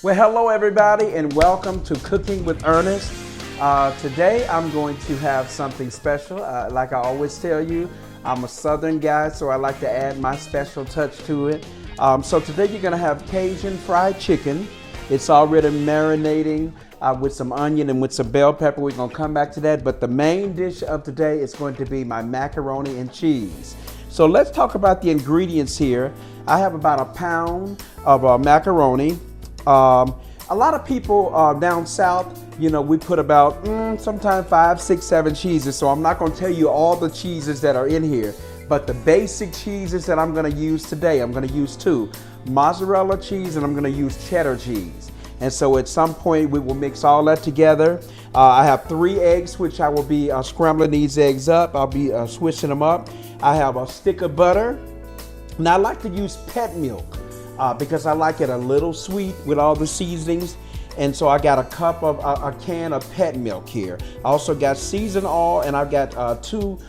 Well, hello everybody and welcome to Cooking with Ernest. Today I'm going to have something special. Like I always tell you, I'm a Southern guy, so I like to add my special touch to it. So today you're gonna have Cajun fried chicken. It's already marinating with some onion and with some bell pepper. We're gonna come back to that, but the main dish of today is going to be my macaroni and cheese. So let's talk about the ingredients here. I have about a pound of macaroni. A lot of people down south, you know, we put about sometimes 5, 6, 7 cheeses. So I'm not going to tell you all the cheeses that are in here, but the basic cheeses that I'm going to use today, I'm going to use 2, mozzarella cheese and I'm going to use cheddar cheese. And so at some point we will mix all that together. I have 3 eggs, which I will be scrambling these eggs up. I'll be switching them up. I have a stick of butter. Now I like to use pet milk. Because I like it a little sweet with all the seasonings. And so I got a can of pet milk here. I also got seasoned oil and I've got 2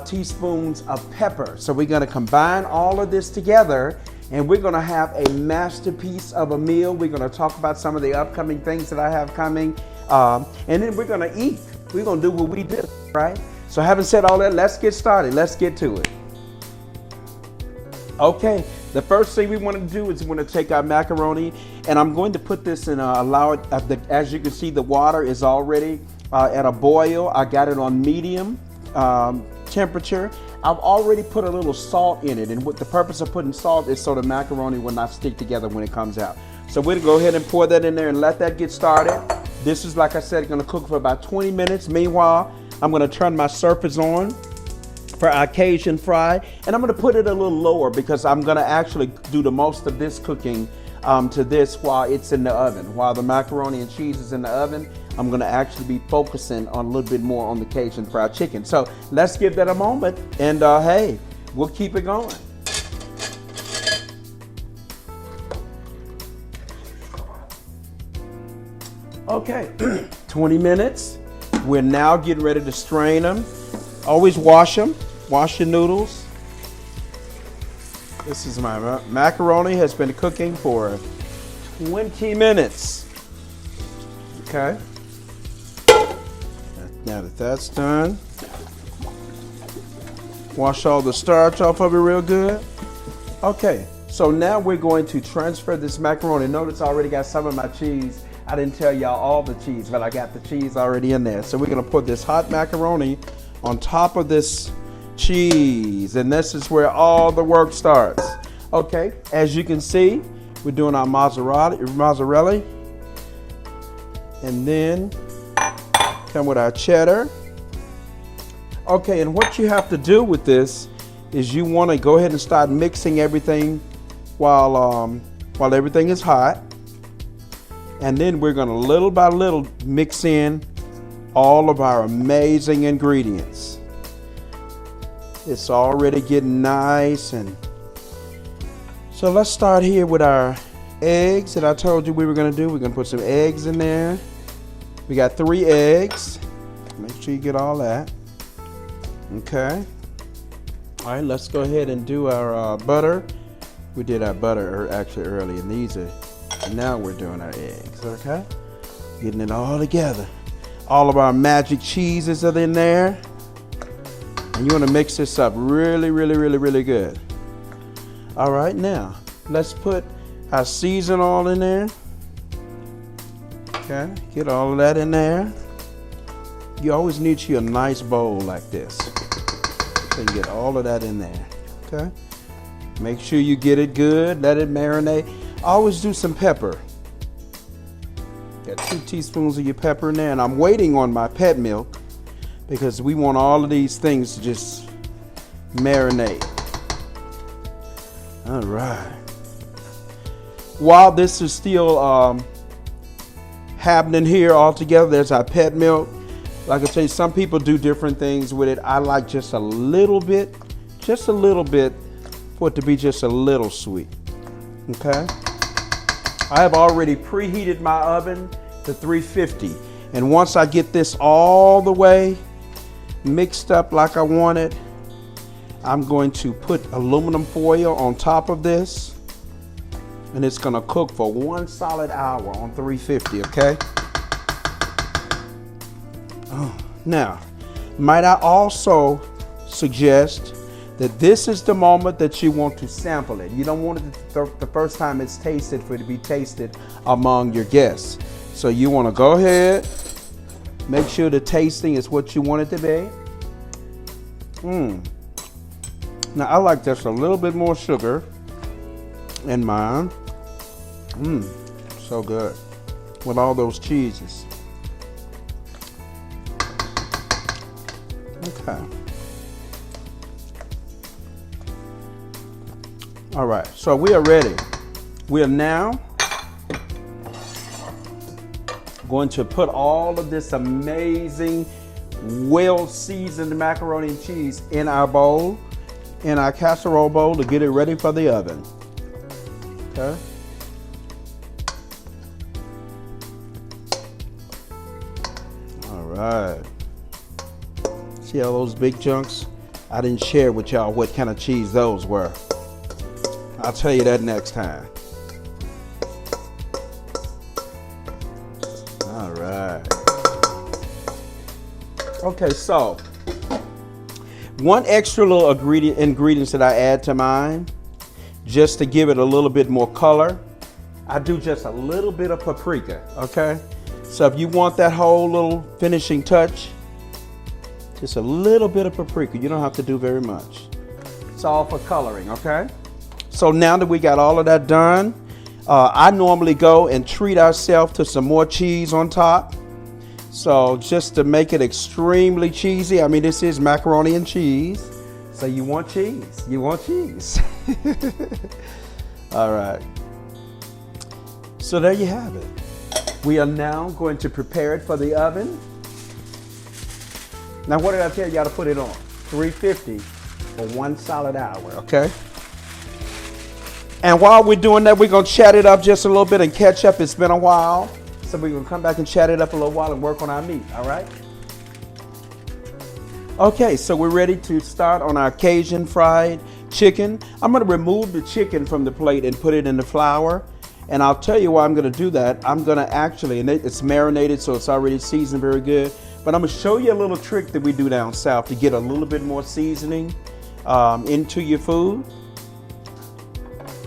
teaspoons of pepper. So we're gonna combine all of this together and we're gonna have a masterpiece of a meal. We're gonna talk about some of the upcoming things that I have coming. And then we're gonna eat. We're gonna do what we do, right? So having said all that, let's get started. Let's get to it. Okay. The first thing we want to do is we want to take our macaroni and I'm going to put this in as you can see, the water is already at a boil. I got it on medium temperature. I've already put a little salt in it, and what the purpose of putting salt is so the macaroni will not stick together when it comes out. So we're going to go ahead and pour that in there and let that get started. This is, like I said, going to cook for about 20 minutes. Meanwhile, I'm going to turn my surface on for our Cajun fry, and I'm gonna put it a little lower because I'm gonna actually do the most of this cooking to this while it's in the oven. While the macaroni and cheese is in the oven, I'm gonna actually be focusing on a little bit more on the Cajun fried chicken. So let's give that a moment, and hey, we'll keep it going. Okay, 20 minutes. We're now getting ready to strain them. Always wash them. Wash your noodles. This is my macaroni has been cooking for 20 minutes. Okay. Now that that's done, wash all the starch off of it real good. Okay, so now we're going to transfer this macaroni. Notice I already got some of my cheese. I didn't tell y'all all the cheese, but I got the cheese already in there. So we're gonna put this hot macaroni on top of this cheese, and this is where all the work starts. Okay, as you can see, we're doing our mozzarella, and then come with our cheddar. Okay, and what you have to do with this is you want to go ahead and start mixing everything while everything is hot, and then we're going to little by little mix in all of our amazing ingredients. It's already getting nice, and so let's start here with our eggs that I told you we were going to do. We're going to put some eggs in there. We got 3 eggs. Make sure you get all that. Okay. All right, let's go ahead and do our butter. We did our butter actually early, and now we're doing our eggs. Okay, getting it all together. All of our magic cheeses are in there. And you want to mix this up really, really, really, really good. All right, now let's put our season oil in there. Okay, get all of that in there. You always need you a nice bowl like this. So you get all of that in there. Okay, make sure you get it good, let it marinate. Always do some pepper. Got 2 teaspoons of your pepper in there, and I'm waiting on my pet milk because we want all of these things to just marinate. All right. While this is still happening here all together, there's our pet milk. Like I say, some people do different things with it. I like just a little bit for it to be just a little sweet. Okay. I have already preheated my oven to 350. And once I get this all the way mixed up like I want it, I'm going to put aluminum foil on top of this. And it's gonna cook for 1 solid hour on 350, okay? Oh, now, might I also suggest that this is the moment that you want to sample it. You don't want it the first time it's tasted for it to be tasted among your guests. So you want to go ahead, make sure the tasting is what you want it to be. Now I like just a little bit more sugar in mine. So good with all those cheeses. Okay. All right, so we are ready. We are now going to put all of this amazing, well-seasoned macaroni and cheese in our bowl, in our casserole bowl, to get it ready for the oven. Okay. All right. See all those big chunks? I didn't share with y'all what kind of cheese those were. I'll tell you that next time. All right. Okay, so one extra little ingredients that I add to mine, just to give it a little bit more color, I do just a little bit of paprika, okay? So if you want that whole little finishing touch, just a little bit of paprika. You don't have to do very much. It's all for coloring, okay? So now that we got all of that done, I normally go and treat ourselves to some more cheese on top. So just to make it extremely cheesy, I mean, this is macaroni and cheese. So you want cheese, you want cheese. All right. So there you have it. We are now going to prepare it for the oven. Now, what did I tell y'all to put it on? 350 for 1 solid hour, okay? And while we're doing that, we're gonna chat it up just a little bit and catch up. It's been a while. So we're gonna come back and chat it up a little while and work on our meat, all right? Okay, so we're ready to start on our Cajun fried chicken. I'm gonna remove the chicken from the plate and put it in the flour. And I'll tell you why I'm gonna do that. I'm gonna actually, and it's marinated, so it's already seasoned very good. But I'm gonna show you a little trick that we do down south to get a little bit more seasoning into your food.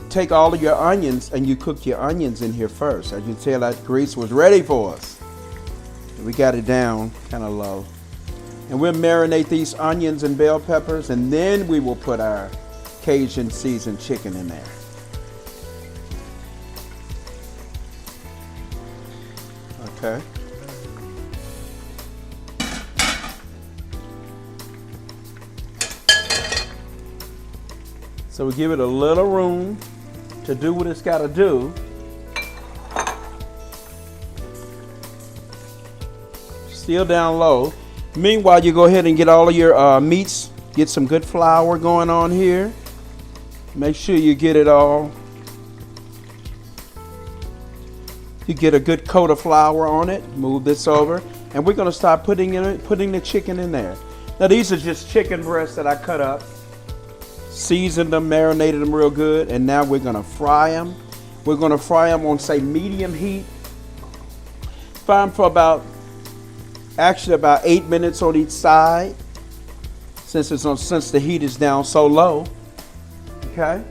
Take all of your onions and you cook your onions in here first. As you can tell, that grease was ready for us. We got it down kind of low. And we'll marinate these onions and bell peppers, and then we will put our Cajun seasoned chicken in there. Okay. So we give it a little room to do what it's got to do. Still down low. Meanwhile, you go ahead and get all of your meats. Get some good flour going on here. Make sure you get it all. You get a good coat of flour on it. Move this over, and we're going to start putting the chicken in there. Now these are just chicken breasts that I cut up. Seasoned them, marinated them real good, and now we're gonna fry them. We're gonna fry them on, say, medium heat. Fry them for about 8 minutes on each side, since the heat is down so low. Okay.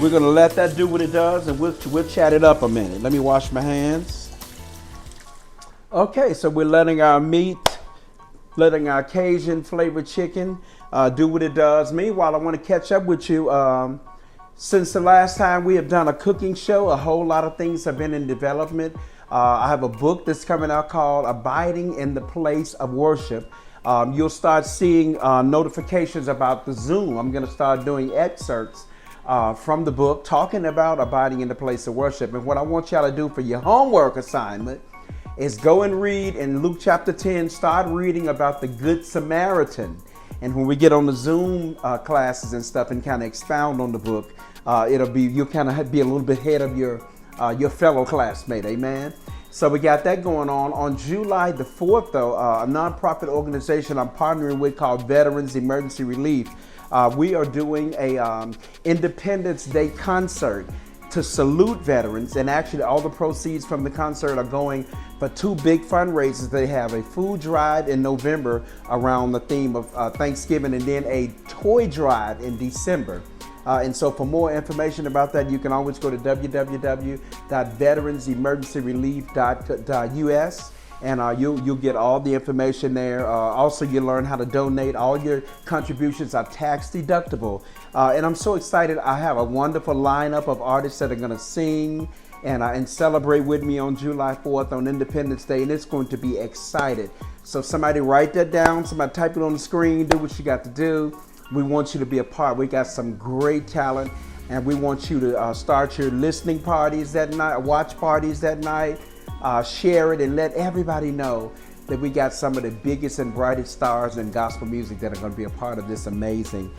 We're gonna let that do what it does, and we'll chat it up a minute. Let me wash my hands. Okay, so we're letting our Cajun flavored chicken do what it does. Meanwhile, I want to catch up with you. Since the last time we have done a cooking show, a whole lot of things have been in development. I have a book that's coming out called Abiding in the Place of Worship. You'll start seeing notifications about the Zoom. I'm going to start doing excerpts from the book talking about abiding in the place of worship. And what I want y'all to do for your homework assignment is go and read in Luke chapter 10, start reading about the Good Samaritan. And when we get on the Zoom classes and stuff and kind of expound on the book, you'll kind of be a little bit ahead of your fellow classmate, amen? So we got that going on. On July the 4th, though, a nonprofit organization I'm partnering with called Veterans Emergency Relief, We are doing a Independence Day concert to salute veterans, and actually all the proceeds from the concert are going for two big fundraisers. They have a food drive in November around the theme of Thanksgiving, and then a toy drive in December. And so for more information about that, you can always go to www.veteransemergencyrelief.us, and you'll get all the information there. Also, you learn how to donate. All your contributions are tax deductible. And I'm so excited. I have a wonderful lineup of artists that are going to sing and celebrate with me on July 4th on Independence Day, and it's going to be exciting. So somebody write that down, somebody type it on the screen, do what you got to do. We want you to be a part. We got some great talent, and we want you to start your listening parties that night, watch parties that night, share it, and let everybody know that we got some of the biggest and brightest stars in gospel music that are going to be a part of this amazing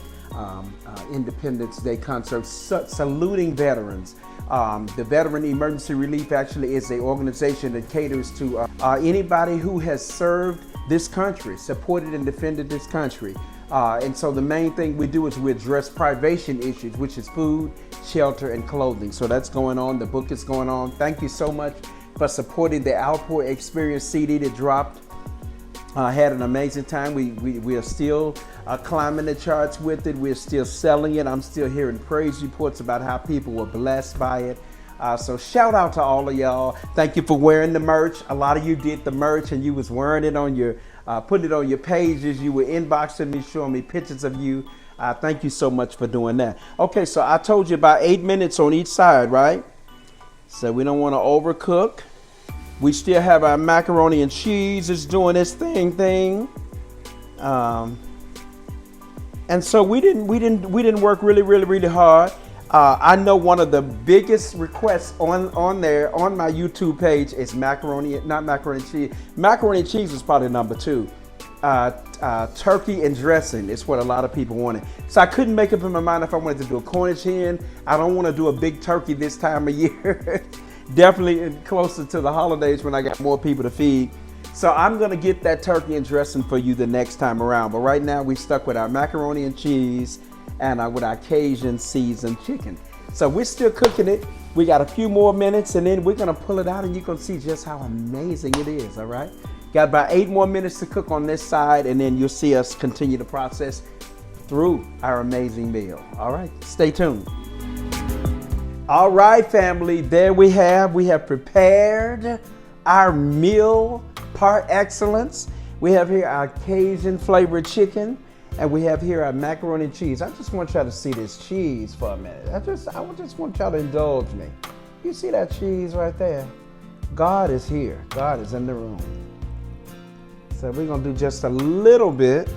Independence Day concert, saluting veterans. The Veteran Emergency Relief actually is an organization that caters to anybody who has served this country, supported and defended this country. And so the main thing we do is we address privation issues, which is food, shelter, and clothing. So that's going on. The book is going on. Thank you so much for supporting the Outpour Experience CD that dropped. Had an amazing time. We are still climbing the charts with it. We're still selling it. I'm still hearing praise reports about how people were blessed by it. So shout out to all of y'all. Thank you for wearing the merch. A lot of you did the merch and you was wearing it on your, putting it on your pages. You were inboxing me, showing me pictures of you. Thank you so much for doing that. Okay, so I told you about 8 minutes on each side, right? So we don't want to overcook. We still have our macaroni and cheese is doing its thing. And so we didn't work really hard. I know one of the biggest requests on my YouTube page is macaroni cheese. Macaroni and cheese is probably number 2. Turkey and dressing is what a lot of people wanted. So I couldn't make up in my mind if I wanted to do a Cornish hen. I don't want to do a big turkey this time of year. Definitely closer to the holidays when I got more people to feed. So I'm going to get that turkey and dressing for you the next time around. But right now we stuck with our macaroni and cheese and with our Cajun seasoned chicken. So we're still cooking it. We got a few more minutes and then we're going to pull it out and you can see just how amazing it is, all right? Got about 8 more minutes to cook on this side and then you'll see us continue the process through our amazing meal. All right, stay tuned. All right, family, there we have prepared our meal par excellence. We have here our Cajun flavored chicken, and we have here our macaroni and cheese. I just want y'all to see this cheese for a minute. I just want y'all to indulge me. You see that cheese right there? God is here. God is in the room. So we're gonna do just a little bit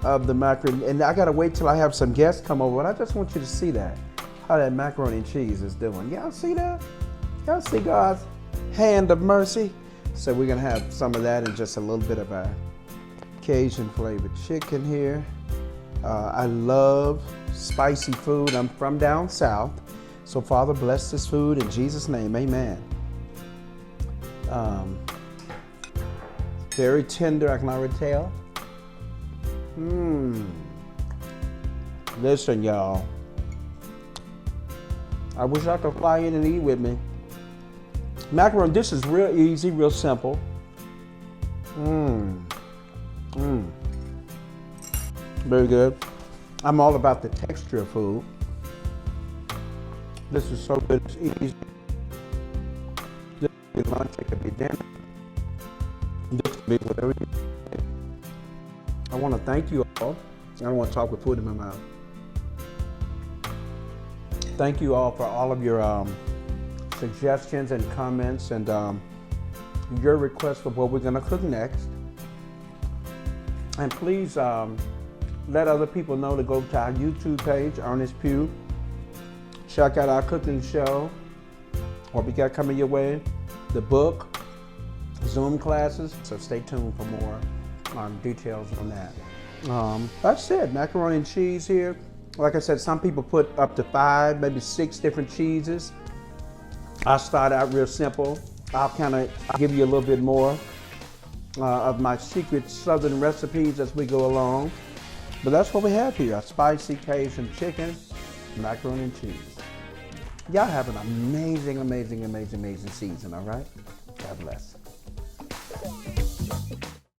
of the macaroni, and I gotta wait till I have some guests come over, and I just want you to see that. How that macaroni and cheese is doing. Y'all see that? Y'all see God's hand of mercy? So we're gonna have some of that and just a little bit of our Cajun flavored chicken here. I love spicy food. I'm from down south. So Father, bless this food in Jesus' name, amen. Very tender, I can already tell. Listen, y'all. I wish I could fly in and eat with me. Macaroni, this is real easy, real simple. Very good. I'm all about the texture of food. This is so good, it's easy. This could be lunch, it could be dinner. This could be whatever you want. I want to thank you all. I don't want to talk with food in my mouth. Thank you all for all of your suggestions and comments and your requests for what we're going to cook next. And please let other people know to go to our YouTube page, Earnest Pugh. Check out our cooking show, what we got coming your way, the book, Zoom classes. So stay tuned for more details on that. That's it, macaroni and cheese here. Like I said, some people put up to 5, maybe 6 different cheeses. I start out real simple. I'll give you a little bit more of my secret Southern recipes as we go along. But that's what we have here, a spicy Cajun chicken, macaroni and cheese. Y'all have an amazing, amazing, amazing, amazing season, all right? God bless.